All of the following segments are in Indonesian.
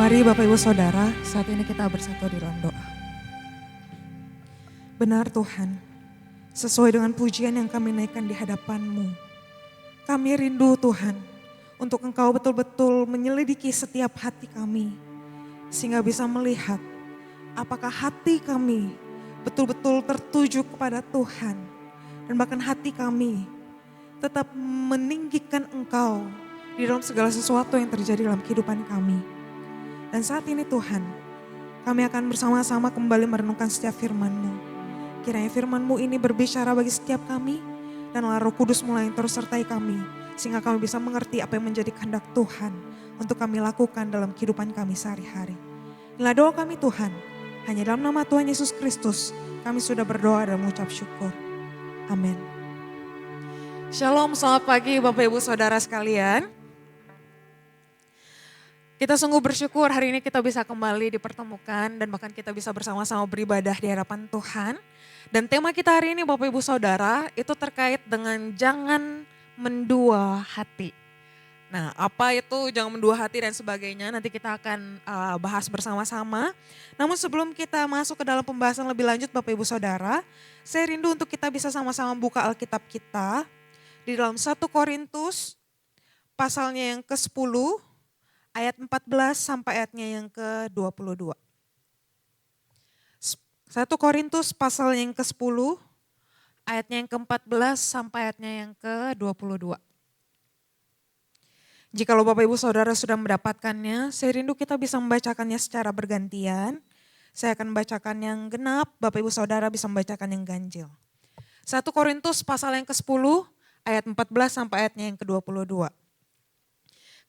Mari Bapak Ibu Saudara, saat ini kita bersatu di dalam doa. Benar Tuhan, sesuai dengan pujian yang kami naikkan di hadapan-Mu. Kami rindu Tuhan, untuk Engkau betul-betul menyelidiki setiap hati kami. Sehingga bisa melihat apakah hati kami betul-betul tertuju kepada Tuhan. Dan bahkan hati kami tetap meninggikan Engkau di dalam segala sesuatu yang terjadi dalam kehidupan kami. Dan saat ini Tuhan, kami akan bersama-sama kembali merenungkan setiap firman-Mu. Kiranya firman-Mu ini berbicara bagi setiap kami, dan Roh Kudus mulai terus sertai kami, sehingga kami bisa mengerti apa yang menjadi kehendak Tuhan untuk kami lakukan dalam kehidupan kami sehari-hari. Inilah doa kami Tuhan, hanya dalam nama Tuhan Yesus Kristus kami sudah berdoa dan mengucap syukur. Amin. Shalom, selamat pagi Bapak Ibu Saudara sekalian. Kita sungguh bersyukur hari ini kita bisa kembali dipertemukan dan bahkan kita bisa bersama-sama beribadah di hadapan Tuhan. Dan tema kita hari ini Bapak Ibu Saudara itu terkait dengan jangan mendua hati. Nah, apa itu jangan mendua hati dan sebagainya nanti kita akan bahas bersama-sama. Namun sebelum kita masuk ke dalam pembahasan lebih lanjut Bapak Ibu Saudara, saya rindu untuk kita bisa sama-sama buka Alkitab kita di dalam 1 Korintus pasalnya yang ke-10 ayat 14 sampai ayatnya yang ke-22. 1 Korintus pasal yang ke-10 ayatnya yang ke-14 sampai ayatnya yang ke-22. Jikalau Bapak Ibu Saudara sudah mendapatkannya, saya rindu kita bisa membacakannya secara bergantian. Saya akan membacakan yang genap, Bapak Ibu Saudara bisa membacakan yang ganjil. 1 Korintus pasal yang ke-10 ayat 14 sampai ayatnya yang ke-22.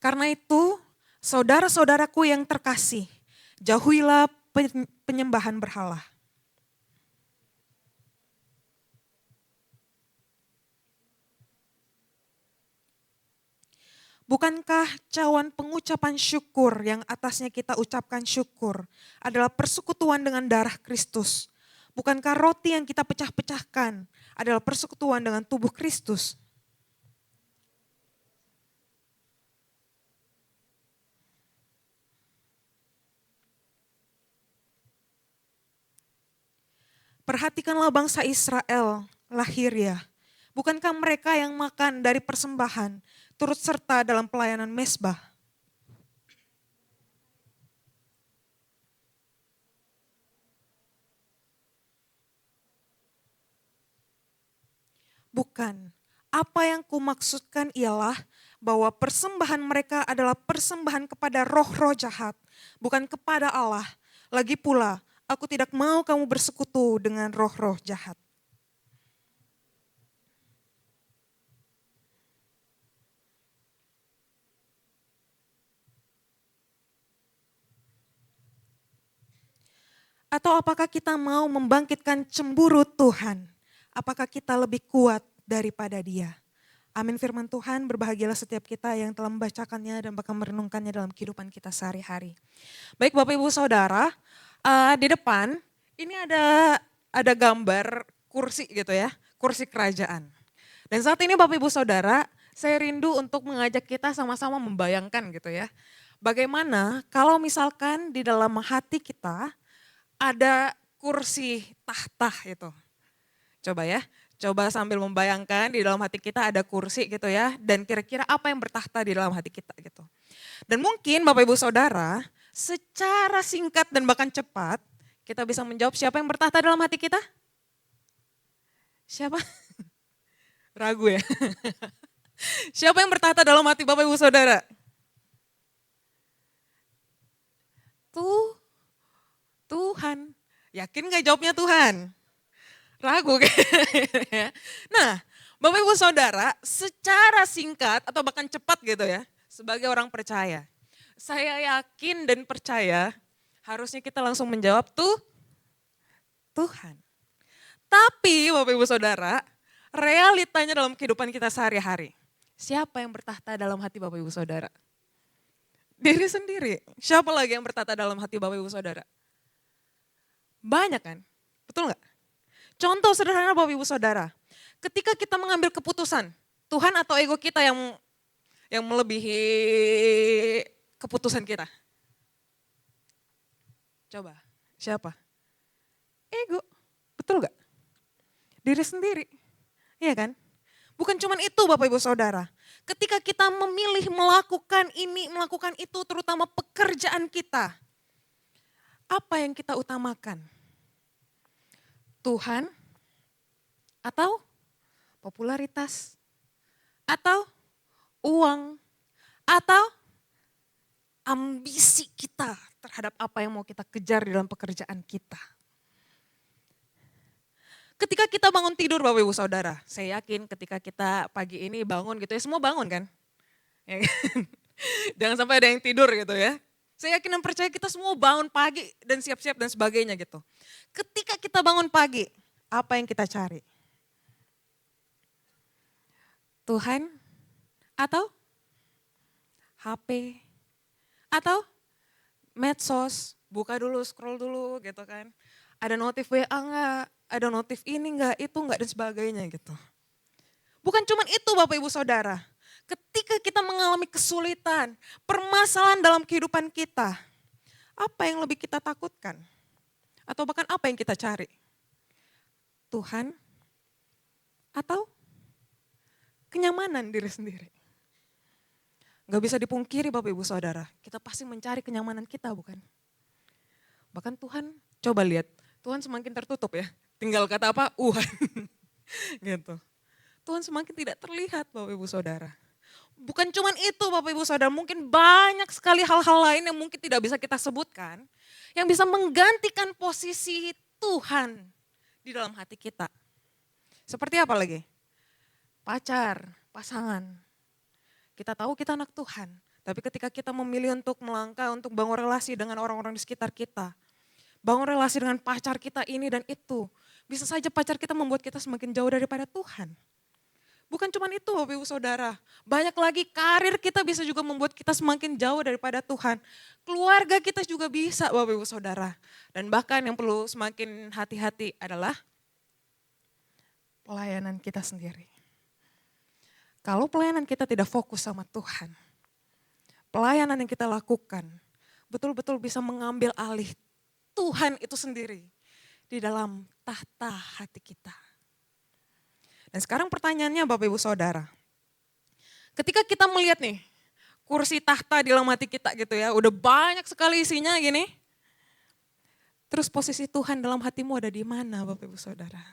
Karena itu, saudara-saudaraku yang terkasih, jauhilah penyembahan berhala. Bukankah cawan pengucapan syukur yang atasnya kita ucapkan syukur adalah persekutuan dengan darah Kristus? Bukankah roti yang kita pecah-pecahkan adalah persekutuan dengan tubuh Kristus? Perhatikanlah bangsa Israel, lahiriah. Bukankah mereka yang makan dari persembahan turut serta dalam pelayanan mezbah? Bukan. Apa yang kumaksudkan ialah bahwa persembahan mereka adalah persembahan kepada roh-roh jahat, bukan kepada Allah. Lagi pula, aku tidak mau kamu bersekutu dengan roh-roh jahat. Atau apakah kita mau membangkitkan cemburu Tuhan? Apakah kita lebih kuat daripada Dia? Amin firman Tuhan, berbahagialah setiap kita yang telah membacakannya dan bahkan merenungkannya dalam kehidupan kita sehari-hari. Baik Bapak Ibu Saudara, di depan ini ada gambar kursi gitu ya, kursi kerajaan. Dan saat ini Bapak Ibu Saudara, saya rindu untuk mengajak kita sama-sama membayangkan gitu ya. Bagaimana kalau misalkan di dalam hati kita ada kursi tahta itu. Coba ya, coba sambil membayangkan di dalam hati kita ada kursi gitu ya. Dan kira-kira apa yang bertahta di dalam hati kita gitu. Dan mungkin Bapak Ibu Saudara, secara singkat dan bahkan cepat, kita bisa menjawab siapa yang bertahta dalam hati kita? Siapa? Ragu ya. Siapa yang bertahta dalam hati Bapak Ibu Saudara? Tuhan. Yakin gak jawabnya Tuhan? Ragu kan? Nah, Bapak Ibu Saudara, secara singkat atau bahkan cepat gitu ya, sebagai orang percaya, saya yakin dan percaya harusnya kita langsung menjawab Tuhan. Tapi Bapak Ibu Saudara, realitanya dalam kehidupan kita sehari-hari, siapa yang bertahta dalam hati Bapak Ibu Saudara? Diri sendiri. Siapa lagi yang bertahta dalam hati Bapak Ibu Saudara? Banyak kan? Betul nggak? Contoh sederhana Bapak Ibu Saudara, ketika kita mengambil keputusan, Tuhan atau ego kita yang melebihi keputusan kita? Coba, siapa? Ego, betul gak? Diri sendiri, iya kan? Bukan cuma itu Bapak Ibu Saudara. Ketika kita memilih melakukan ini, melakukan itu, terutama pekerjaan kita. Apa yang kita utamakan? Tuhan atau popularitas? Atau uang? Atau ambisi kita terhadap apa yang mau kita kejar di dalam pekerjaan kita? Ketika kita bangun tidur Bapak Ibu Saudara, saya yakin ketika kita pagi ini bangun gitu ya, semua bangun kan? Ya kan? Jangan sampai ada yang tidur gitu ya. Saya yakin dan percaya kita semua bangun pagi dan siap-siap dan sebagainya gitu. Ketika kita bangun pagi, apa yang kita cari? Tuhan atau HP atau medsos, buka dulu, scroll dulu gitu kan. Ada notif WA enggak, ada notif ini enggak, itu enggak dan sebagainya gitu. Bukan cuma itu Bapak Ibu Saudara. Ketika kita mengalami kesulitan, permasalahan dalam kehidupan kita, apa yang lebih kita takutkan? Atau bahkan apa yang kita cari? Tuhan atau kenyamanan diri sendiri? Gak bisa dipungkiri Bapak Ibu Saudara, kita pasti mencari kenyamanan kita bukan? Bahkan Tuhan, coba lihat, Tuhan semakin tertutup ya. Tinggal kata apa? Gitu. Tuhan semakin tidak terlihat Bapak Ibu Saudara. Bukan cuma itu Bapak Ibu Saudara, mungkin banyak sekali hal-hal lain yang mungkin tidak bisa kita sebutkan. Yang bisa menggantikan posisi Tuhan di dalam hati kita. Seperti apa lagi? Pacar, pasangan. Kita tahu kita anak Tuhan. Tapi ketika kita memilih untuk melangkah, untuk bangun relasi dengan orang-orang di sekitar kita. Bangun relasi dengan pacar kita ini dan itu. Bisa saja pacar kita membuat kita semakin jauh daripada Tuhan. Bukan cuma itu Bapak Ibu Saudara. Banyak lagi karir kita bisa juga membuat kita semakin jauh daripada Tuhan. Keluarga kita juga bisa Bapak Ibu Saudara. Dan bahkan yang perlu semakin hati-hati adalah pelayanan kita sendiri. Kalau pelayanan kita tidak fokus sama Tuhan, pelayanan yang kita lakukan betul-betul bisa mengambil alih Tuhan itu sendiri di dalam tahta hati kita. Dan sekarang pertanyaannya Bapak Ibu Saudara, ketika kita melihat nih kursi tahta di dalam hati kita gitu ya, udah banyak sekali isinya gini, terus posisi Tuhan dalam hatimu ada di mana Bapak Ibu Saudara?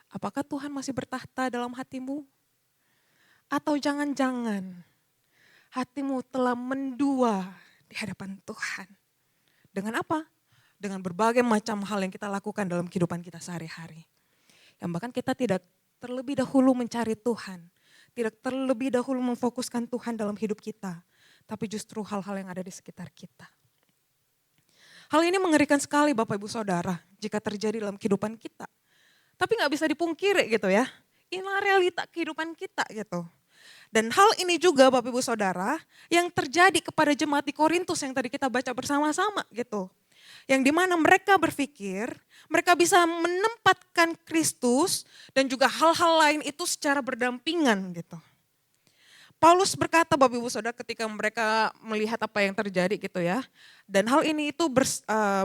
Apakah Tuhan masih bertahta dalam hatimu? Atau jangan-jangan hatimu telah mendua di hadapan Tuhan. Dengan apa? Dengan berbagai macam hal yang kita lakukan dalam kehidupan kita sehari-hari. Yang bahkan kita tidak terlebih dahulu mencari Tuhan. Tidak terlebih dahulu memfokuskan Tuhan dalam hidup kita. Tapi justru hal-hal yang ada di sekitar kita. Hal ini mengerikan sekali Bapak Ibu Saudara jika terjadi dalam kehidupan kita. Tapi gak bisa dipungkiri gitu ya. Inilah realita kehidupan kita gitu. Dan hal ini juga Bapak Ibu Saudara yang terjadi kepada jemaat di Korintus yang tadi kita baca bersama-sama gitu. Yang dimana mereka berpikir mereka bisa menempatkan Kristus dan juga hal-hal lain itu secara berdampingan gitu. Paulus berkata Bapak Ibu Saudara ketika mereka melihat apa yang terjadi gitu ya. Dan hal ini itu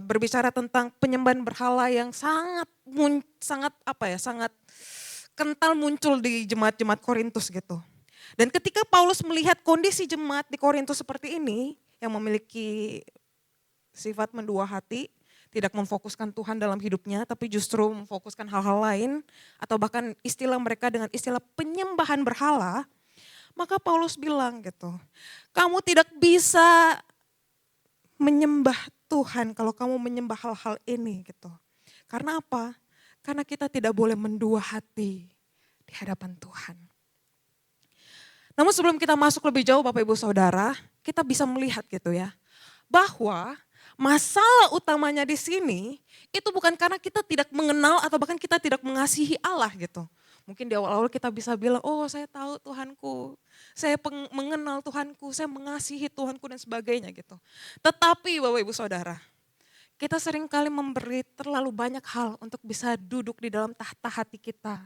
berbicara tentang penyembahan berhala yang sangat kental muncul di jemaat-jemaat Korintus gitu. Dan ketika Paulus melihat kondisi jemaat di Korintus seperti ini, yang memiliki sifat mendua hati, tidak memfokuskan Tuhan dalam hidupnya, tapi justru memfokuskan hal-hal lain, atau bahkan istilah mereka dengan istilah penyembahan berhala, maka Paulus bilang gitu, kamu tidak bisa menyembah Tuhan kalau kamu menyembah hal-hal ini gitu. Karena apa? Karena kita tidak boleh mendua hati di hadapan Tuhan. Namun sebelum kita masuk lebih jauh Bapak Ibu Saudara, kita bisa melihat gitu ya, bahwa masalah utamanya di sini itu bukan karena kita tidak mengenal atau bahkan kita tidak mengasihi Allah gitu. Mungkin di awal-awal kita bisa bilang, oh saya tahu Tuhanku, saya mengenal Tuhanku, saya mengasihi Tuhanku dan sebagainya gitu. Tetapi Bapak Ibu Saudara, kita seringkali memberi terlalu banyak hal untuk bisa duduk di dalam tahta hati kita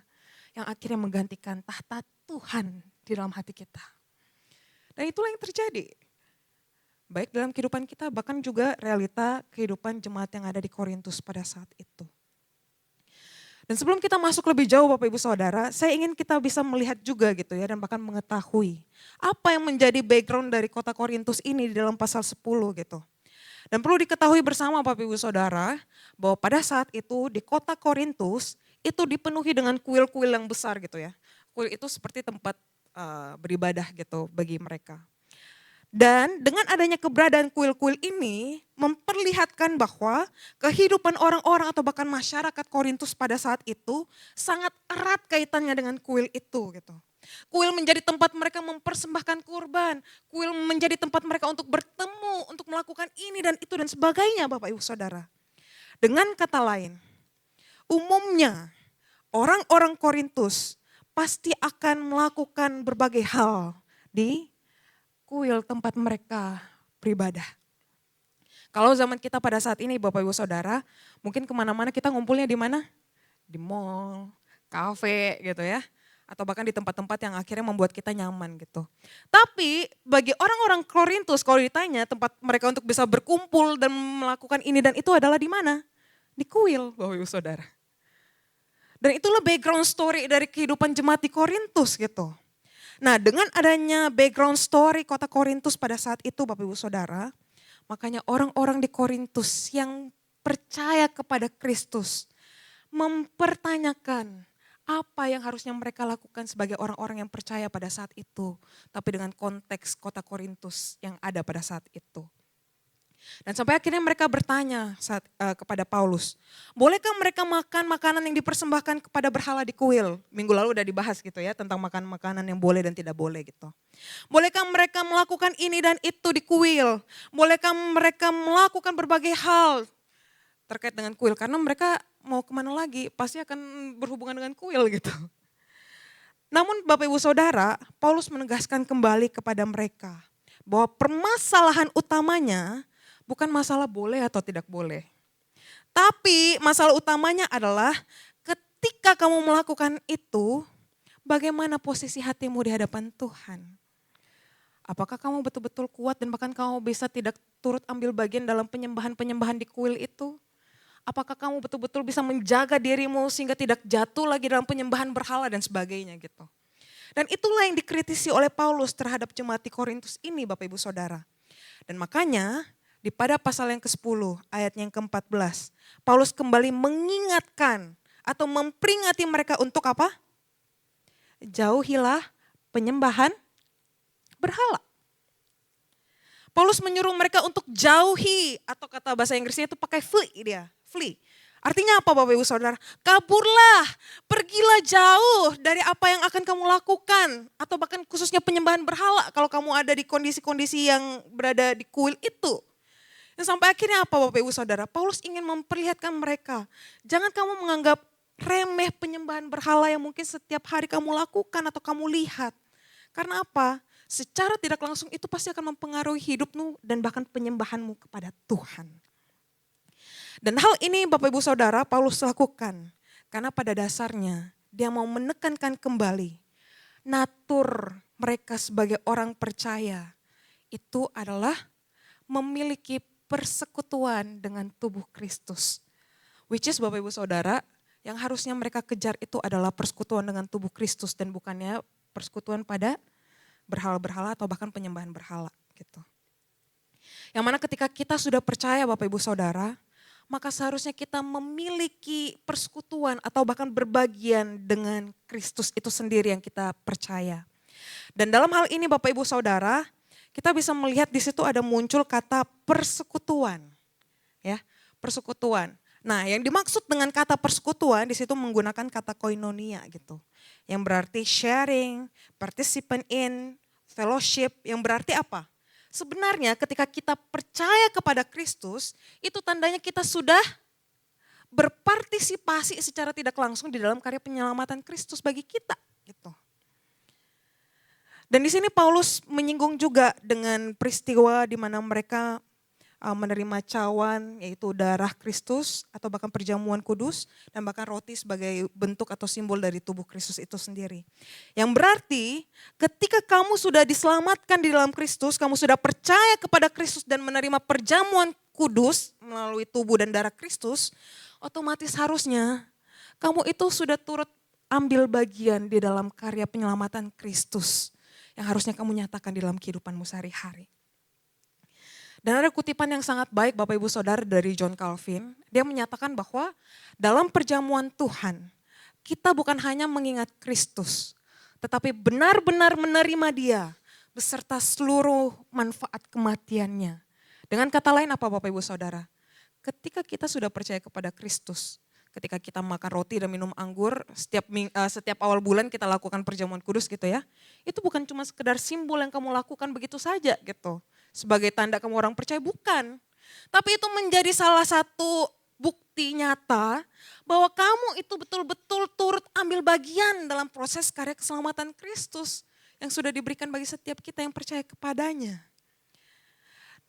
yang akhirnya menggantikan tahta Tuhan di dalam hati kita. Dan itulah yang terjadi. Baik dalam kehidupan kita, bahkan juga realita kehidupan jemaat yang ada di Korintus pada saat itu. Dan sebelum kita masuk lebih jauh Bapak Ibu Saudara, saya ingin kita bisa melihat juga gitu ya dan bahkan mengetahui apa yang menjadi background dari kota Korintus ini di dalam pasal 10 gitu. Dan perlu diketahui bersama Bapak Ibu Saudara bahwa pada saat itu di kota Korintus itu dipenuhi dengan kuil-kuil yang besar gitu ya. Kuil itu seperti tempat beribadah gitu bagi mereka. Dan dengan adanya keberadaan kuil-kuil ini memperlihatkan bahwa kehidupan orang-orang atau bahkan masyarakat Korintus pada saat itu sangat erat kaitannya dengan kuil itu gitu. Kuil menjadi tempat mereka mempersembahkan kurban, kuil menjadi tempat mereka untuk bertemu, untuk melakukan ini dan itu dan sebagainya Bapak Ibu Saudara. Dengan kata lain, umumnya orang-orang Korintus pasti akan melakukan berbagai hal di kuil tempat mereka beribadah. Kalau zaman kita pada saat ini Bapak Ibu Saudara, mungkin kemana-mana kita ngumpulnya di mana? Di mall, kafe gitu ya. Atau bahkan di tempat-tempat yang akhirnya membuat kita nyaman gitu. Tapi bagi orang-orang Korintus kalau ditanya tempat mereka untuk bisa berkumpul dan melakukan ini dan itu adalah di mana? Di kuil Bapak Ibu Saudara. Dan itulah background story dari kehidupan jemaat di Korintus gitu. Nah dengan adanya background story kota Korintus pada saat itu Bapak Ibu Saudara, makanya orang-orang di Korintus yang percaya kepada Kristus mempertanyakan apa yang harusnya mereka lakukan sebagai orang-orang yang percaya pada saat itu. Tapi dengan konteks kota Korintus yang ada pada saat itu. Dan sampai akhirnya mereka bertanya kepada Paulus, bolehkah mereka makan makanan yang dipersembahkan kepada berhala di kuil? Minggu lalu udah dibahas gitu ya tentang makan makanan yang boleh dan tidak boleh gitu. Bolehkah mereka melakukan ini dan itu di kuil? Bolehkah mereka melakukan berbagai hal terkait dengan kuil? Karena mereka mau kemana lagi pasti akan berhubungan dengan kuil gitu. Namun Bapak Ibu Saudara, Paulus menegaskan kembali kepada mereka bahwa permasalahan utamanya bukan masalah boleh atau tidak boleh. Tapi masalah utamanya adalah ketika kamu melakukan itu, bagaimana posisi hatimu di hadapan Tuhan. Apakah kamu betul-betul kuat dan bahkan kamu bisa tidak turut ambil bagian dalam penyembahan-penyembahan di kuil itu? Apakah kamu betul-betul bisa menjaga dirimu sehingga tidak jatuh lagi dalam penyembahan berhala dan sebagainya gitu. Dan itulah yang dikritisi oleh Paulus terhadap jemaat di Korintus ini Bapak Ibu Saudara. Dan makanya pada pasal yang ke-10 ayat yang ke-14, Paulus kembali mengingatkan atau memperingati mereka untuk apa? Jauhilah penyembahan berhala. Paulus menyuruh mereka untuk jauhi atau kata bahasa Inggrisnya itu pakai flee. Artinya apa Bapak Ibu Saudara? Kaburlah, pergilah jauh dari apa yang akan kamu lakukan. Atau bahkan khususnya penyembahan berhala kalau kamu ada di kondisi-kondisi yang berada di kuil itu. Dan sampai akhirnya apa Bapak Ibu Saudara? Paulus ingin memperlihatkan mereka, jangan kamu menganggap remeh penyembahan berhala yang mungkin setiap hari kamu lakukan atau kamu lihat. Karena apa? Secara tidak langsung itu pasti akan mempengaruhi hidupmu dan bahkan penyembahanmu kepada Tuhan. Dan hal ini Bapak Ibu Saudara Paulus lakukan karena pada dasarnya dia mau menekankan kembali natur mereka sebagai orang percaya itu adalah memiliki persekutuan dengan tubuh Kristus. Which is Bapak Ibu Saudara, yang harusnya mereka kejar itu adalah persekutuan dengan tubuh Kristus dan bukannya persekutuan pada berhala-berhala atau bahkan penyembahan berhala gitu. Yang mana ketika kita sudah percaya Bapak Ibu Saudara, maka seharusnya kita memiliki persekutuan atau bahkan berbagian dengan Kristus itu sendiri yang kita percaya. Dan dalam hal ini Bapak Ibu Saudara, kita bisa melihat di situ ada muncul kata persekutuan. Ya, persekutuan. Nah, yang dimaksud dengan kata persekutuan di situ menggunakan kata koinonia gitu. Yang berarti sharing, participant in, fellowship, yang berarti apa? Sebenarnya ketika kita percaya kepada Kristus, itu tandanya kita sudah berpartisipasi secara tidak langsung di dalam karya penyelamatan Kristus bagi kita gitu. Dan di sini Paulus menyinggung juga dengan peristiwa di mana mereka menerima cawan yaitu darah Kristus atau bahkan perjamuan kudus dan bahkan roti sebagai bentuk atau simbol dari tubuh Kristus itu sendiri. Yang berarti ketika kamu sudah diselamatkan di dalam Kristus, kamu sudah percaya kepada Kristus dan menerima perjamuan kudus melalui tubuh dan darah Kristus, otomatis harusnya kamu itu sudah turut ambil bagian di dalam karya penyelamatan Kristus yang harusnya kamu nyatakan di dalam kehidupanmu sehari-hari. Dan ada kutipan yang sangat baik Bapak Ibu Saudara dari John Calvin. Dia menyatakan bahwa dalam perjamuan Tuhan kita bukan hanya mengingat Kristus, tetapi benar-benar menerima Dia beserta seluruh manfaat kematiannya. Dengan kata lain apa Bapak Ibu Saudara? Ketika kita sudah percaya kepada Kristus, ketika kita makan roti dan minum anggur, setiap awal bulan kita lakukan perjamuan kudus gitu ya. Itu bukan cuma sekedar simbol yang kamu lakukan begitu saja gitu. Sebagai tanda kamu orang percaya, bukan. Tapi itu menjadi salah satu bukti nyata bahwa kamu itu betul-betul turut ambil bagian dalam proses karya keselamatan Kristus yang sudah diberikan bagi setiap kita yang percaya kepadanya.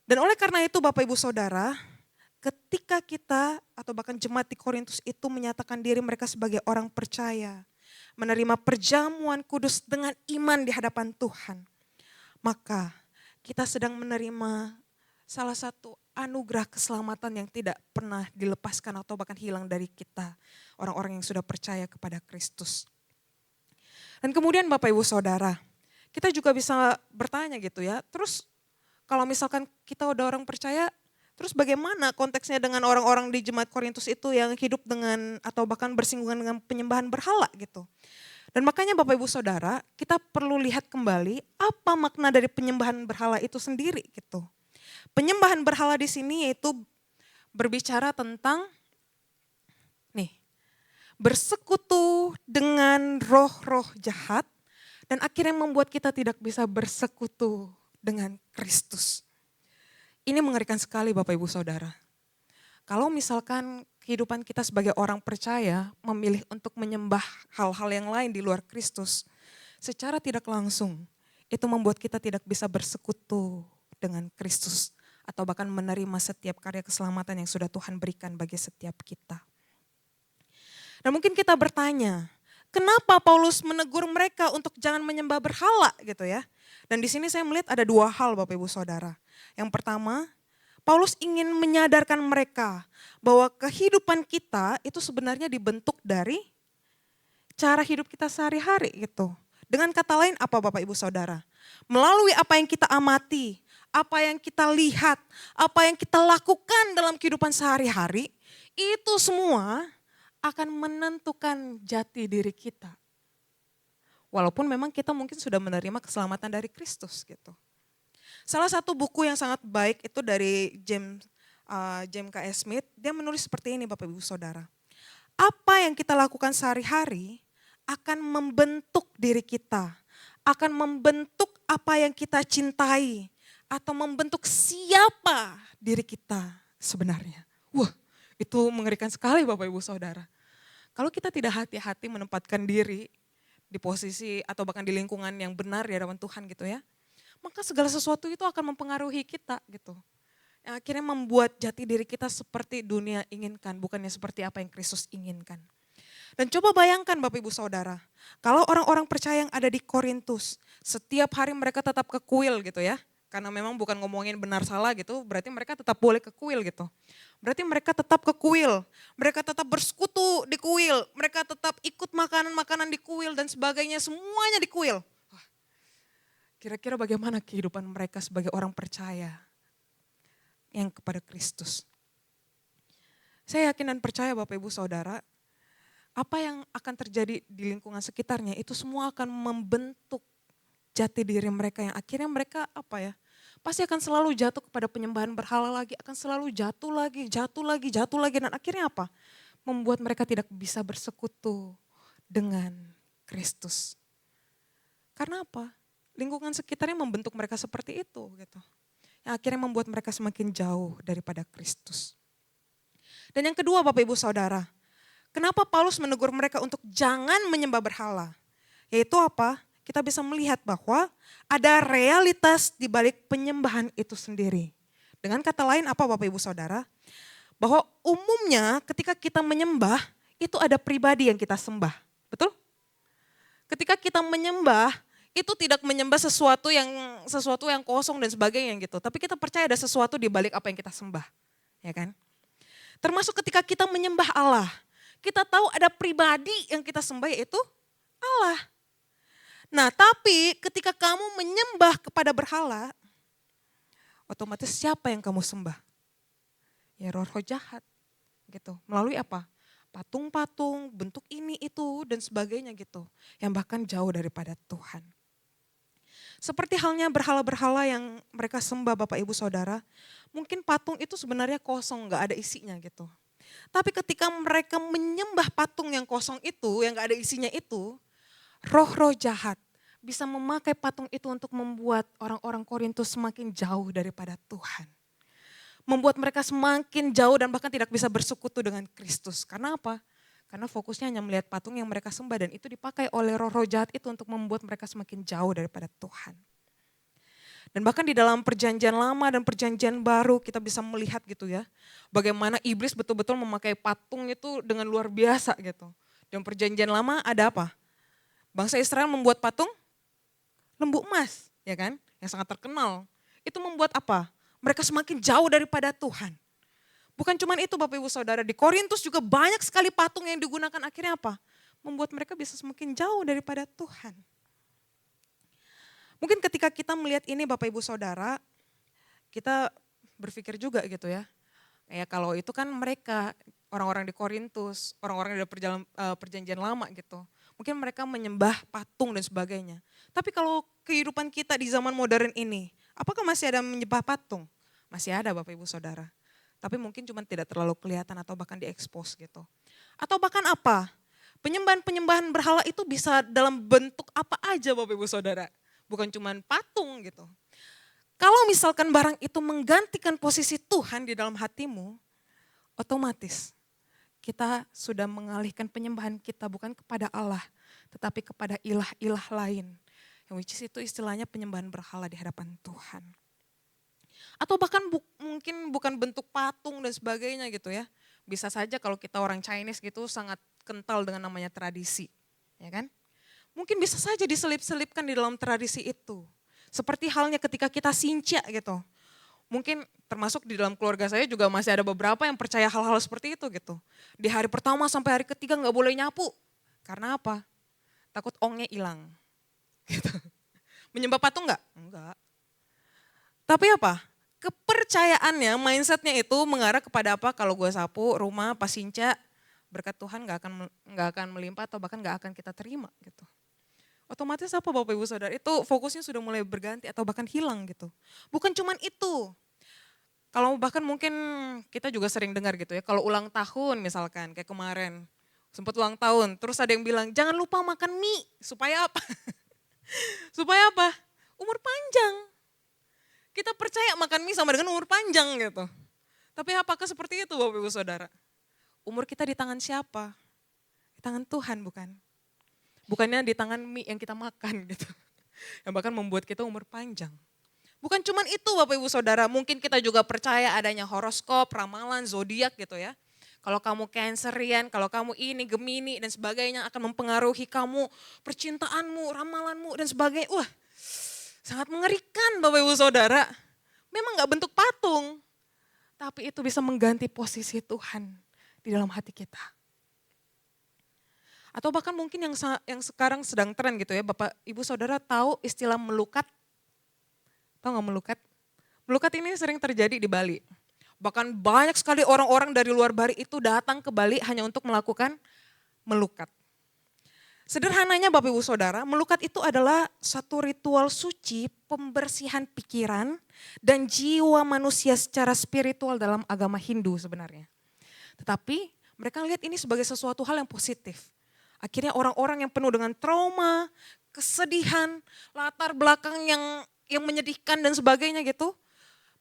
Dan oleh karena itu Bapak Ibu Saudara, ketika kita atau bahkan jemaat di Korintus itu menyatakan diri mereka sebagai orang percaya, menerima perjamuan kudus dengan iman di hadapan Tuhan, maka kita sedang menerima salah satu anugerah keselamatan yang tidak pernah dilepaskan atau bahkan hilang dari kita, orang-orang yang sudah percaya kepada Kristus. Dan kemudian Bapak Ibu Saudara, kita juga bisa bertanya gitu ya, terus kalau misalkan kita udah orang percaya, terus bagaimana konteksnya dengan orang-orang di jemaat Korintus itu yang hidup dengan atau bahkan bersinggungan dengan penyembahan berhala gitu. Dan makanya Bapak Ibu Saudara, kita perlu lihat kembali apa makna dari penyembahan berhala itu sendiri gitu. Penyembahan berhala di sini yaitu berbicara tentang bersekutu dengan roh-roh jahat dan akhirnya membuat kita tidak bisa bersekutu dengan Kristus. Ini mengerikan sekali Bapak Ibu Saudara. Kalau misalkan kehidupan kita sebagai orang percaya memilih untuk menyembah hal-hal yang lain di luar Kristus, secara tidak langsung itu membuat kita tidak bisa bersekutu dengan Kristus atau bahkan menerima setiap karya keselamatan yang sudah Tuhan berikan bagi setiap kita. Dan mungkin kita bertanya, kenapa Paulus menegur mereka untuk jangan menyembah berhala gitu ya? Dan di sini saya melihat ada dua hal Bapak Ibu Saudara. Yang pertama, Paulus ingin menyadarkan mereka bahwa kehidupan kita itu sebenarnya dibentuk dari cara hidup kita sehari-hari gitu. Dengan kata lain apa Bapak Ibu Saudara? Melalui apa yang kita amati, apa yang kita lihat, apa yang kita lakukan dalam kehidupan sehari-hari, itu semua akan menentukan jati diri kita. Walaupun memang kita mungkin sudah menerima keselamatan dari Kristus gitu. Salah satu buku yang sangat baik itu dari James K.S. Smith, dia menulis seperti ini Bapak Ibu Saudara. Apa yang kita lakukan sehari-hari akan membentuk diri kita, akan membentuk apa yang kita cintai, atau membentuk siapa diri kita sebenarnya. Wah, itu mengerikan sekali Bapak Ibu Saudara. Kalau kita tidak hati-hati menempatkan diri di posisi atau bahkan di lingkungan yang benar di hadapan Tuhan gitu ya, maka segala sesuatu itu akan mempengaruhi kita gitu. Yang akhirnya membuat jati diri kita seperti dunia inginkan, bukannya seperti apa yang Kristus inginkan. Dan coba bayangkan Bapak Ibu Saudara, kalau orang-orang percaya yang ada di Korintus, setiap hari mereka tetap ke kuil gitu ya. Karena memang bukan ngomongin benar salah gitu, berarti mereka tetap boleh ke kuil gitu. Berarti mereka tetap ke kuil, mereka tetap bersekutu di kuil, mereka tetap ikut makanan-makanan di kuil dan sebagainya, semuanya di kuil. Kira-kira bagaimana kehidupan mereka sebagai orang percaya yang kepada Kristus? Saya yakin dan percaya Bapak Ibu Saudara, apa yang akan terjadi di lingkungan sekitarnya itu semua akan membentuk jati diri mereka yang akhirnya mereka pasti akan selalu jatuh kepada penyembahan berhala lagi, akan selalu jatuh lagi dan akhirnya apa? Membuat mereka tidak bisa bersekutu dengan Kristus. Karena apa? Lingkungan sekitarnya membentuk mereka seperti itu gitu. Yang akhirnya membuat mereka semakin jauh daripada Kristus. Dan yang kedua Bapak Ibu Saudara, kenapa Paulus menegur mereka untuk jangan menyembah berhala? Yaitu apa? Kita bisa melihat bahwa ada realitas di balik penyembahan itu sendiri. Dengan kata lain apa Bapak Ibu Saudara? Bahwa umumnya ketika kita menyembah, itu ada pribadi yang kita sembah. Betul? Ketika kita menyembah, itu tidak menyembah sesuatu yang kosong dan sebagainya gitu. Tapi kita percaya ada sesuatu di balik apa yang kita sembah. Ya kan? Termasuk ketika kita menyembah Allah. Kita tahu ada pribadi yang kita sembah yaitu Allah. Nah tapi ketika kamu menyembah kepada berhala, otomatis siapa yang kamu sembah? Ya roh-roh jahat gitu. Melalui apa? Patung-patung, bentuk ini itu dan sebagainya gitu. Yang bahkan jauh daripada Tuhan. Seperti halnya berhala-berhala yang mereka sembah Bapak Ibu Saudara. Mungkin patung itu sebenarnya kosong, gak ada isinya gitu. Tapi ketika mereka menyembah patung yang kosong itu, yang gak ada isinya itu, roh-roh jahat bisa memakai patung itu untuk membuat orang-orang Korintus semakin jauh daripada Tuhan. Membuat mereka semakin jauh dan bahkan tidak bisa bersekutu dengan Kristus. Karena apa? Karena fokusnya hanya melihat patung yang mereka sembah dan itu dipakai oleh roh-roh jahat itu untuk membuat mereka semakin jauh daripada Tuhan. Dan bahkan di dalam perjanjian lama dan perjanjian baru kita bisa melihat gitu ya. Bagaimana iblis betul-betul memakai patung itu dengan luar biasa gitu. Dalam perjanjian lama ada apa? Bangsa Israel membuat patung lembu emas, ya kan? Yang sangat terkenal. Itu membuat apa? Mereka semakin jauh daripada Tuhan. Bukan cuma itu Bapak Ibu Saudara, di Korintus juga banyak sekali patung yang digunakan akhirnya apa? Membuat mereka bisa semakin jauh daripada Tuhan. Mungkin ketika kita melihat ini Bapak Ibu Saudara, kita berpikir juga gitu ya. Ya kalau itu kan mereka, orang-orang di Korintus, orang-orang di perjanjian lama gitu. Mungkin mereka menyembah patung dan sebagainya. Tapi kalau kehidupan kita di zaman modern ini, apakah masih ada menyembah patung? Masih ada Bapak Ibu Saudara. Tapi mungkin cuma tidak terlalu kelihatan atau bahkan diekspos gitu. Atau bahkan apa? Penyembahan-penyembahan berhala itu bisa dalam bentuk apa aja Bapak Ibu Saudara. Bukan cuma patung gitu. Kalau misalkan barang itu menggantikan posisi Tuhan di dalam hatimu, otomatis kita sudah mengalihkan penyembahan kita bukan kepada Allah, tetapi kepada ilah-ilah lain. Yang which is itu istilahnya penyembahan berhala di hadapan Tuhan. Atau bahkan mungkin bukan bentuk patung dan sebagainya gitu ya. Bisa saja kalau kita orang Chinese gitu sangat kental dengan namanya tradisi. Ya kan? Mungkin bisa saja diselip-selipkan di dalam tradisi itu. Seperti halnya ketika kita sinca gitu. Mungkin termasuk di dalam keluarga saya juga masih ada beberapa yang percaya hal-hal seperti itu gitu. Di hari pertama sampai hari ketiga gak boleh nyapu. Karena apa? Takut ongnya hilang. Gitu. Menyembah patung gak? Enggak. Tapi apa? Kepercayaannya, mindsetnya itu mengarah kepada apa? Kalau gue sapu rumah pas sinca, berkat Tuhan gak akan melimpah atau bahkan gak akan kita terima gitu. Otomatis apa Bapak Ibu Saudara? Itu fokusnya sudah mulai berganti atau bahkan hilang gitu. Bukan cuman itu. Kalau bahkan mungkin kita juga sering dengar gitu ya, kalau ulang tahun misalkan kayak kemarin, sempat ulang tahun, terus ada yang bilang jangan lupa makan mie, supaya apa? Supaya apa? Umur panjang. Kita percaya makan mie sama dengan umur panjang gitu. Tapi apakah seperti itu Bapak Ibu Saudara? Umur kita di tangan siapa? Di tangan Tuhan bukan? Bukannya di tangan mie yang kita makan gitu. Yang bahkan membuat kita umur panjang. Bukan cuman itu Bapak Ibu Saudara, mungkin kita juga percaya adanya horoskop, ramalan, zodiak gitu ya. Kalau kamu Cancerian, kalau kamu ini, Gemini dan sebagainya akan mempengaruhi kamu, percintaanmu, ramalanmu dan sebagainya. Wah, sangat mengerikan Bapak Ibu Saudara. Memang gak bentuk patung, tapi itu bisa mengganti posisi Tuhan di dalam hati kita. Atau bahkan mungkin yang sekarang sedang tren gitu ya, Bapak Ibu Saudara tahu istilah melukat? Tahu gak melukat? Melukat ini sering terjadi di Bali. Bahkan banyak sekali orang-orang dari luar Bali itu datang ke Bali hanya untuk melakukan melukat. Sederhananya Bapak Ibu Saudara, melukat itu adalah satu ritual suci pembersihan pikiran dan jiwa manusia secara spiritual dalam agama Hindu sebenarnya. Tetapi mereka lihat ini sebagai sesuatu hal yang positif. Akhirnya orang-orang yang penuh dengan trauma, kesedihan, latar belakang yang menyedihkan dan sebagainya gitu,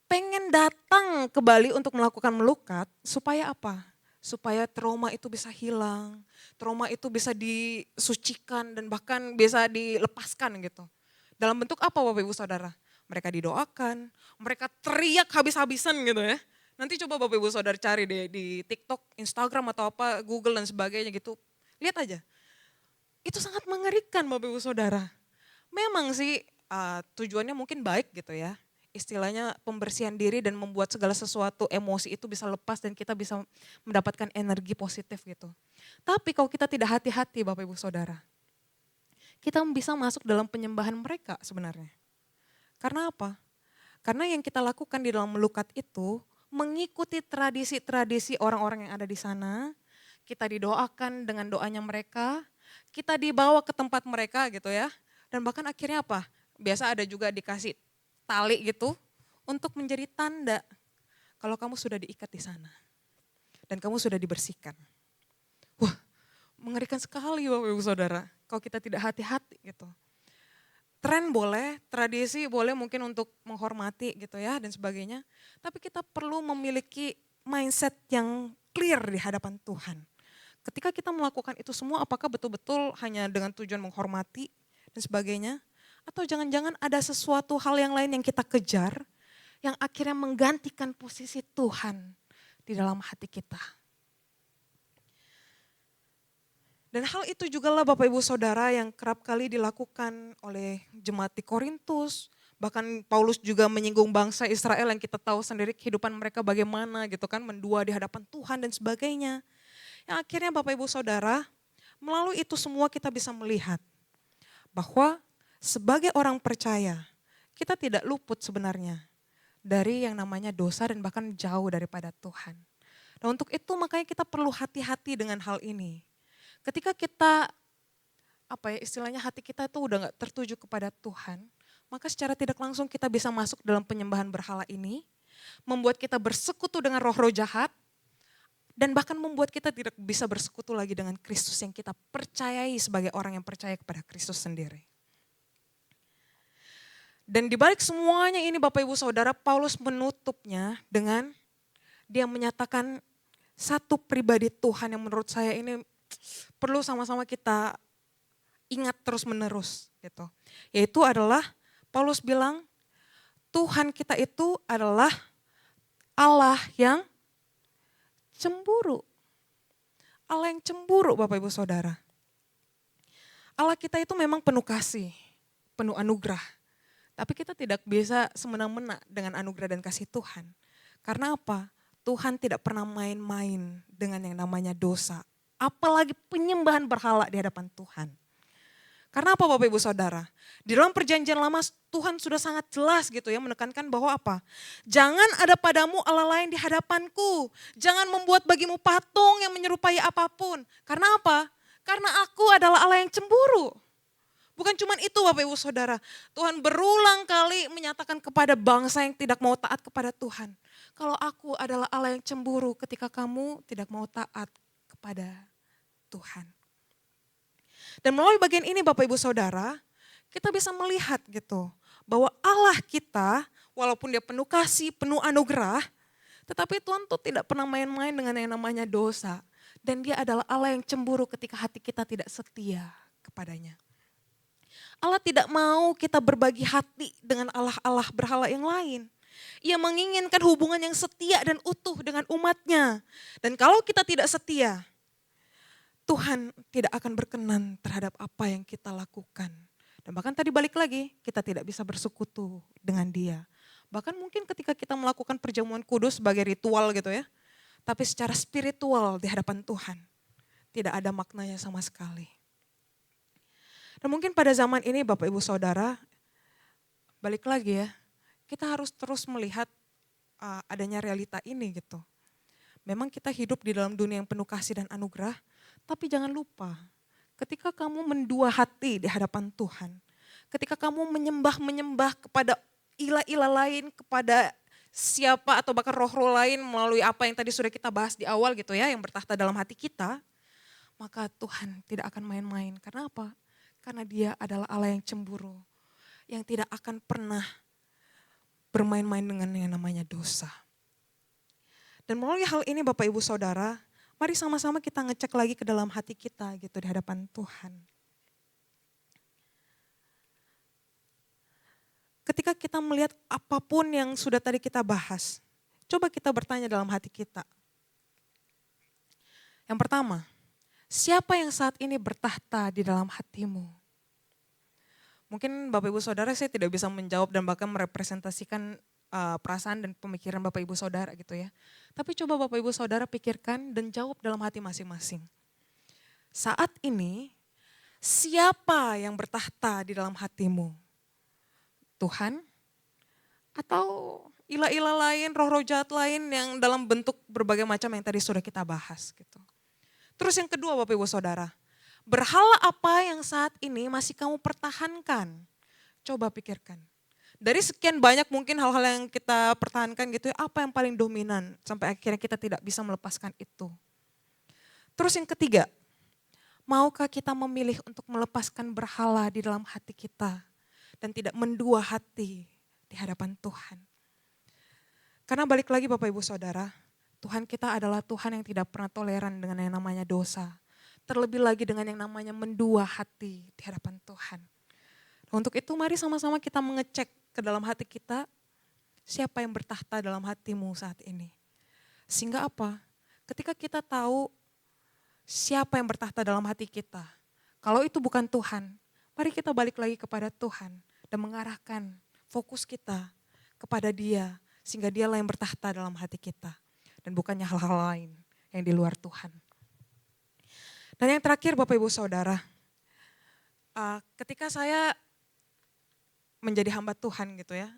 pengen datang ke Bali untuk melakukan melukat supaya apa? Supaya trauma itu bisa hilang, trauma itu bisa disucikan dan bahkan bisa dilepaskan gitu. Dalam bentuk apa Bapak Ibu Saudara? mereka didoakan, mereka teriak habis-habisan gitu ya. Nanti coba Bapak Ibu Saudara cari deh di TikTok, Instagram atau apa, Google dan sebagainya gitu. Lihat aja, itu sangat mengerikan Bapak Ibu Saudara. Memang sih tujuannya mungkin baik gitu ya. Istilahnya pembersihan diri dan membuat segala sesuatu emosi itu bisa lepas dan kita bisa mendapatkan energi positif gitu. Tapi kalau kita tidak hati-hati Bapak Ibu Saudara, kita bisa masuk dalam penyembahan mereka sebenarnya. Karena apa? Karena yang kita lakukan di dalam melukat itu mengikuti tradisi-tradisi orang-orang yang ada di sana. Kita didoakan dengan doanya mereka, kita dibawa ke tempat mereka gitu ya. Dan bahkan akhirnya apa? Biasa ada juga dikasih tali gitu untuk menjadi tanda kalau kamu sudah diikat di sana. Dan kamu sudah dibersihkan. Wah, mengerikan sekali Bapak Ibu Saudara kalau kita tidak hati-hati gitu. Tren boleh, tradisi boleh mungkin untuk menghormati gitu ya dan sebagainya. Tapi kita perlu memiliki mindset yang clear di hadapan Tuhan. Ketika kita melakukan itu semua apakah betul-betul hanya dengan tujuan menghormati dan sebagainya. Atau jangan-jangan ada sesuatu hal yang lain yang kita kejar yang akhirnya menggantikan posisi Tuhan di dalam hati kita. Dan hal itu juga lah Bapak Ibu Saudara yang kerap kali dilakukan oleh jemaat di Korintus. Bahkan Paulus juga menyinggung bangsa Israel yang kita tahu sendiri kehidupan mereka bagaimana gitu kan. Mendua di hadapan Tuhan dan sebagainya. Yang akhirnya Bapak Ibu Saudara melalui itu semua kita bisa melihat bahwa sebagai orang percaya kita tidak luput sebenarnya dari yang namanya dosa dan bahkan jauh daripada Tuhan. Dan untuk itu makanya kita perlu hati-hati dengan hal ini. Ketika kita, istilahnya hati kita itu udah gak tertuju kepada Tuhan, maka secara tidak langsung kita bisa masuk dalam penyembahan berhala ini, membuat kita bersekutu dengan roh-roh jahat, dan bahkan membuat kita tidak bisa bersekutu lagi dengan Kristus yang kita percayai sebagai orang yang percaya kepada Kristus sendiri. Dan dibalik semuanya ini Bapak Ibu Saudara, Paulus menutupnya dengan dia menyatakan satu pribadi Tuhan yang menurut saya ini perlu sama-sama kita ingat terus menerus gitu. Yaitu adalah Paulus bilang Tuhan kita itu adalah Allah yang cemburu. Allah yang cemburu Bapak Ibu Saudara. Allah kita itu memang penuh kasih, penuh anugerah. Tapi kita tidak bisa semena-mena dengan anugerah dan kasih Tuhan. Karena apa? Tuhan tidak pernah main-main dengan yang namanya dosa. Apalagi penyembahan berhala di hadapan Tuhan. Karena apa Bapak Ibu Saudara? Di dalam perjanjian lama Tuhan sudah sangat jelas gitu ya menekankan bahwa apa? Jangan ada padamu Allah lain di hadapanku. Jangan membuat bagimu patung yang menyerupai apapun. Karena apa? Karena aku adalah Allah yang cemburu. Bukan cuma itu Bapak Ibu Saudara. Tuhan berulang kali menyatakan kepada bangsa yang tidak mau taat kepada Tuhan. Kalau aku adalah Allah yang cemburu ketika kamu tidak mau taat kepada Tuhan. Dan melalui bagian ini Bapak Ibu Saudara, kita bisa melihat gitu bahwa Allah kita walaupun dia penuh kasih, penuh anugerah, tetapi Tuhan tuh tidak pernah main-main dengan yang namanya dosa. Dan dia adalah Allah yang cemburu ketika hati kita tidak setia kepadanya. Allah tidak mau kita berbagi hati dengan Allah-Allah berhala yang lain. Ia menginginkan hubungan yang setia dan utuh dengan umatnya. Dan kalau kita tidak setia, Tuhan tidak akan berkenan terhadap apa yang kita lakukan. Dan bahkan tadi balik lagi, kita tidak bisa bersekutu dengan dia. Bahkan mungkin ketika kita melakukan perjamuan kudus sebagai ritual gitu ya. Tapi secara spiritual di hadapan Tuhan, tidak ada maknanya sama sekali. Dan mungkin pada zaman ini Bapak Ibu Saudara, balik lagi ya, kita harus terus melihat adanya realita ini gitu. Memang kita hidup di dalam dunia yang penuh kasih dan anugerah, tapi jangan lupa ketika kamu mendua hati di hadapan Tuhan, ketika kamu menyembah kepada ilah-ilah lain, kepada siapa atau bahkan roh-roh lain melalui apa yang tadi sudah kita bahas di awal gitu ya, yang bertahta dalam hati kita, maka Tuhan tidak akan main-main. Karena apa? Karena dia adalah Allah yang cemburu, yang tidak akan pernah bermain-main dengan yang namanya dosa. Dan melalui hal ini Bapak Ibu Saudara, mari sama-sama kita ngecek lagi ke dalam hati kita gitu di hadapan Tuhan. Ketika ketika kita melihat apapun yang sudah tadi kita bahas, coba kita bertanya dalam hati kita. Yang pertama, siapa yang saat ini bertahta di dalam hatimu? Mungkin Bapak Ibu Saudara saya tidak bisa menjawab dan bahkan merepresentasikan perasaan dan pemikiran Bapak Ibu Saudara gitu ya. Tapi coba Bapak Ibu Saudara pikirkan dan jawab dalam hati masing-masing. Saat ini siapa yang bertahta di dalam hatimu? Tuhan? Atau ilah-ilah lain, roh-roh jahat lain yang dalam bentuk berbagai macam yang tadi sudah kita bahas gitu. Terus yang kedua Bapak Ibu Saudara, berhala apa yang saat ini masih kamu pertahankan? Coba pikirkan. Dari sekian banyak mungkin hal-hal yang kita pertahankan gitu, apa yang paling dominan sampai akhirnya kita tidak bisa melepaskan itu? Terus yang ketiga, maukah kita memilih untuk melepaskan berhala di dalam hati kita dan tidak mendua hati di hadapan Tuhan? Karena balik lagi Bapak Ibu Saudara, Tuhan kita adalah Tuhan yang tidak pernah toleran dengan yang namanya dosa. Terlebih lagi dengan yang namanya mendua hati di hadapan Tuhan. Untuk itu mari sama-sama kita mengecek ke dalam hati kita, siapa yang bertahta dalam hatimu saat ini. Sehingga apa? Ketika kita tahu siapa yang bertahta dalam hati kita, kalau itu bukan Tuhan, mari kita balik lagi kepada Tuhan dan mengarahkan fokus kita kepada Dia, sehingga Dialah yang bertahta dalam hati kita. Dan bukannya hal-hal lain yang di luar Tuhan. Dan yang terakhir Bapak Ibu Saudara, ketika saya menjadi hamba Tuhan gitu ya,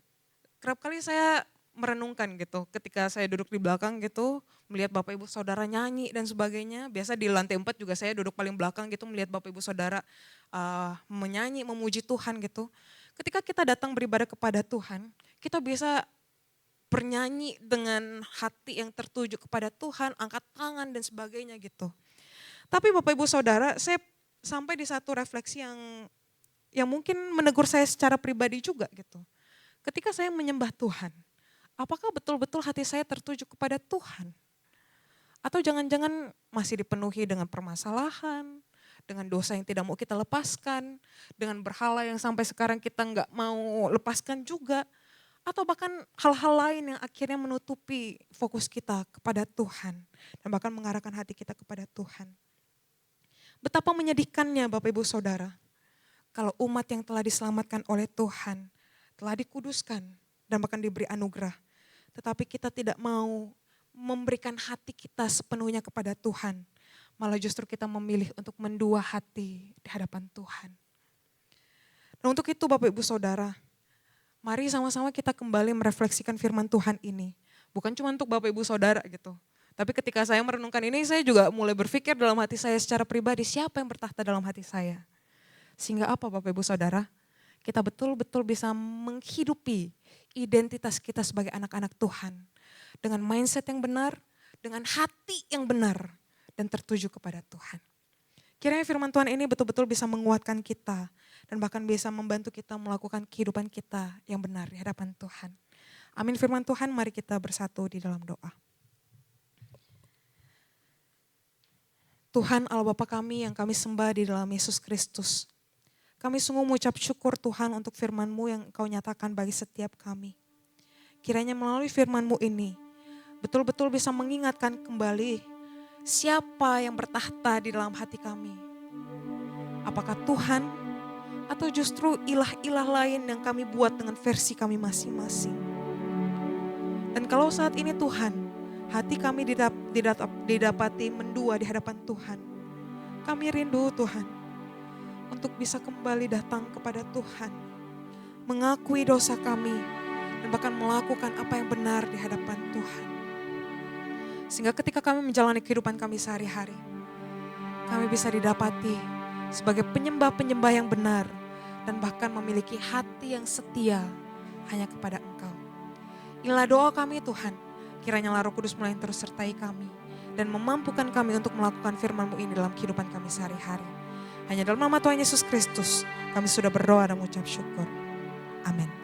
kerap kali saya merenungkan gitu, ketika saya duduk di belakang gitu, melihat Bapak Ibu Saudara nyanyi dan sebagainya, biasa di lantai 4 juga saya duduk paling belakang gitu, melihat Bapak Ibu Saudara menyanyi, memuji Tuhan gitu. Ketika kita datang beribadah kepada Tuhan, kita bisa bernyanyi dengan hati yang tertuju kepada Tuhan, angkat tangan dan sebagainya gitu. Tapi Bapak Ibu Saudara, saya sampai di satu refleksi yang mungkin menegur saya secara pribadi juga gitu. Ketika saya menyembah Tuhan, apakah betul-betul hati saya tertuju kepada Tuhan? Atau jangan-jangan masih dipenuhi dengan permasalahan, dengan dosa yang tidak mau kita lepaskan, dengan berhala yang sampai sekarang kita nggak mau lepaskan juga. Atau bahkan hal-hal lain yang akhirnya menutupi fokus kita kepada Tuhan. Dan bahkan mengarahkan hati kita kepada Tuhan. Betapa menyedihkannya Bapak Ibu Saudara. Kalau umat yang telah diselamatkan oleh Tuhan, telah dikuduskan dan bahkan diberi anugerah. Tetapi kita tidak mau memberikan hati kita sepenuhnya kepada Tuhan. Malah justru kita memilih untuk mendua hati di hadapan Tuhan. Dan untuk itu Bapak Ibu Saudara, mari sama-sama kita kembali merefleksikan firman Tuhan ini. Bukan cuma untuk Bapak Ibu Saudara gitu. Tapi ketika saya merenungkan ini, saya juga mulai berpikir dalam hati saya secara pribadi, siapa yang bertahta dalam hati saya. Sehingga apa Bapak Ibu Saudara? Kita betul-betul bisa menghidupi identitas kita sebagai anak-anak Tuhan. Dengan mindset yang benar, dengan hati yang benar, dan tertuju kepada Tuhan. Kiranya firman Tuhan ini betul-betul bisa menguatkan kita dan bahkan bisa membantu kita melakukan kehidupan kita yang benar di hadapan Tuhan. Amin firman Tuhan, mari kita bersatu di dalam doa. Tuhan Allah Bapa kami yang kami sembah di dalam Yesus Kristus. Kami sungguh mengucap syukur Tuhan untuk firman-Mu yang Engkau nyatakan bagi setiap kami. Kiranya melalui firman-Mu ini betul-betul bisa mengingatkan kembali siapa yang bertahta di dalam hati kami. Apakah Tuhan atau justru ilah-ilah lain yang kami buat dengan versi kami masing-masing. Dan kalau saat ini Tuhan, hati kami didapati mendua di hadapan Tuhan. Kami rindu Tuhan untuk bisa kembali datang kepada Tuhan. Mengakui dosa kami dan bahkan melakukan apa yang benar di hadapan Tuhan. Sehingga ketika kami menjalani kehidupan kami sehari-hari, kami bisa didapati sebagai penyembah-penyembah yang benar dan bahkan memiliki hati yang setia hanya kepada Engkau. Inilah doa kami Tuhan, kiranya Roh Kudus mulai terus sertai kami dan memampukan kami untuk melakukan firman-Mu ini dalam kehidupan kami sehari-hari. Hanya dalam nama Tuhan Yesus Kristus kami sudah berdoa dan mengucap syukur. Amin.